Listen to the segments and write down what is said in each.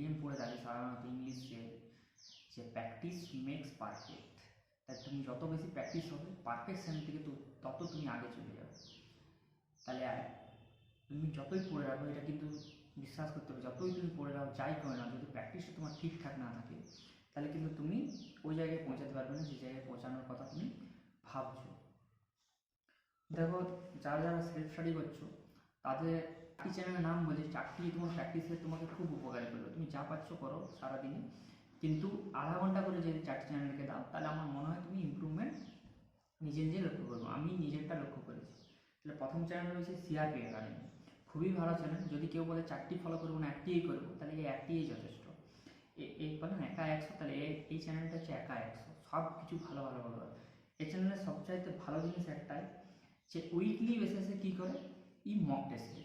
EDM পড়ে থাকে সাধারণত ইংলিশে, যে প্র্যাকটিস মেক্স পারফেক্ট। তাই তুমি যত বেশি প্র্যাকটিস হবে পারফেকশন থেকে তত তুমি আগে চলে যাবে। তাহলে তুমি যতই পড়ে রাখো, এটা কিন্তু বিশ্বাস করতে হবে, যতই তুমি পড়ে রাখো যাই করে না, যদি প্র্যাকটিসটা তোমার ঠিকঠাক না থাকে তাহলে কিন্তু তুমি ওই জায়গায় পৌঁছাতে পারবে না যে জায়গায় পৌঁছানোর কথা তুমি ভাবছো। দেখো, যারা যারা সেলফ স্টাডি করছো তাদের চারটি চ্যানেলের নাম বলছি, চারটি তোমার প্র্যাকটিসে তোমাকে খুব উপকারী করবে। তুমি যা পাচ্ছ করো সারাদিনে, কিন্তু আধা ঘন্টা করে যদি চারটি চ্যানেলকে দাও তাহলে আমার মনে হয় তুমি ইমপ্রুভমেন্ট নিজে নিজে লক্ষ্য করবো। আমি নিজেরটা লক্ষ্য করেছি। তাহলে প্রথম চ্যানেল রয়েছে সিআরপি একাডেমি, খুবই ভালো চ্যানেল। যদি কেউ বলে চারটি ফলো করবো না একটিই করবো, তাহলে এই একটিই যথেষ্ট। এই বলেন একা 100, তাহলে এই চ্যানেলটা হচ্ছে একা 100, সব কিছু ভালো ভালো ভালো। এই চ্যানেলের সবচাইতে ভালো জিনিস একটাই, যে উইকলি বেসিসে কী করে মক টেস্ট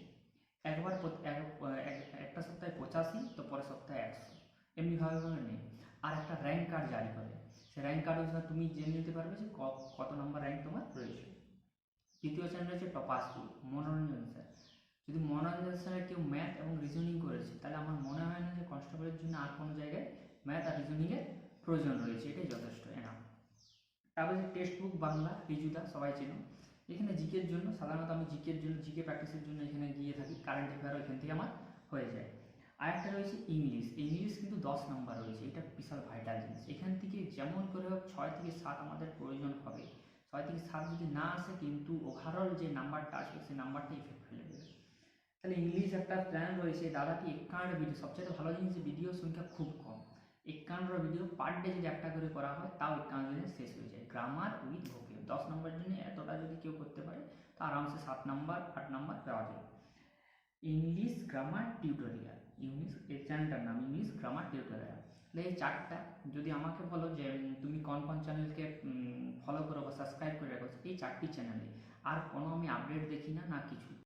একবার একটা সপ্তাহে 85, তো পরের সপ্তাহে 100, এমনিভাবে নেই। আর একটা র্যাঙ্ক কার্ড জারি করে, সে র্যাঙ্ক কার্ড অনুসারে তুমি জেনে নিতে পারবে যে কত নম্বর র্যাঙ্ক তোমার রয়েছে। দ্বিতীয় চ্যানেল হচ্ছে টপাস স্কুল, মনোরঞ্জন স্যার। যদি মনোরঞ্জন স্যারের কেউ ম্যাথ এবং রিজনিং করেছে, তাহলে আমার মনে হয় না যে কনস্টেবলের জন্য আর কোনো জায়গায় ম্যাথ আর রিজনিংয়ের প্রয়োজন রয়েছে, এটাই যথেষ্ট এনাফ। তারপরে টেক্সট বুক বাংলা, রিজুদা সবাই চেনো। এখানে জিকের জন্য সাধারণত আমি জিকের জন্য, জিকে প্র্যাকটিসের জন্য এখানে গিয়ে থাকি, কারেন্ট অ্যাফেয়ারও এখান থেকে আমার হয়ে যায়। আরেকটা রয়েছে ইংলিশ, ইংলিশ কিন্তু 10 নম্বর রয়েছে, এটা বিশাল ভাইটাল জিনিস। এখান থেকে যেমন করে হোক 6 থেকে 7 আমাদের প্রয়োজন হবে। 6 থেকে 7 যদি না আসে, কিন্তু ওভারঅল যে নাম্বারটা আসবে সেই নাম্বারটা ইফেক্ট ফেলে দেবে। তাহলে ইংলিশ একটা প্ল্যান রয়েছে, দাদাটি 51 ভিডিও, সবচেয়ে ভালো জিনিস যে ভিডিও সংখ্যা খুব কম। 51 ভিডিও পার ডে যদি একটা করে করা হয়, তাও 51 দিনে শেষ হয়ে যায়। গ্রামার উইথ ভোকেব 10 নম্বরের জন্য এতটা যদি কেউ করতে পারে, তা আরামসে 7 নম্বর 8 নম্বর পাওয়া যায়। ইংলিশ গ্রামার টিউটোরিয়াল, ইংলিশ, এই চ্যানেলটার নাম ইংলিশ গ্রামার টিউটোরিয়াল। তাহলে এই চারটা, যদি আমাকে বলো যে তুমি কোন কোন চ্যানেলকে ফলো করো বা সাবস্ক্রাইব করে রাখো, এই চারটি চ্যানেলে আর কোনো আমি আপডেট দেখি না, না কিছু।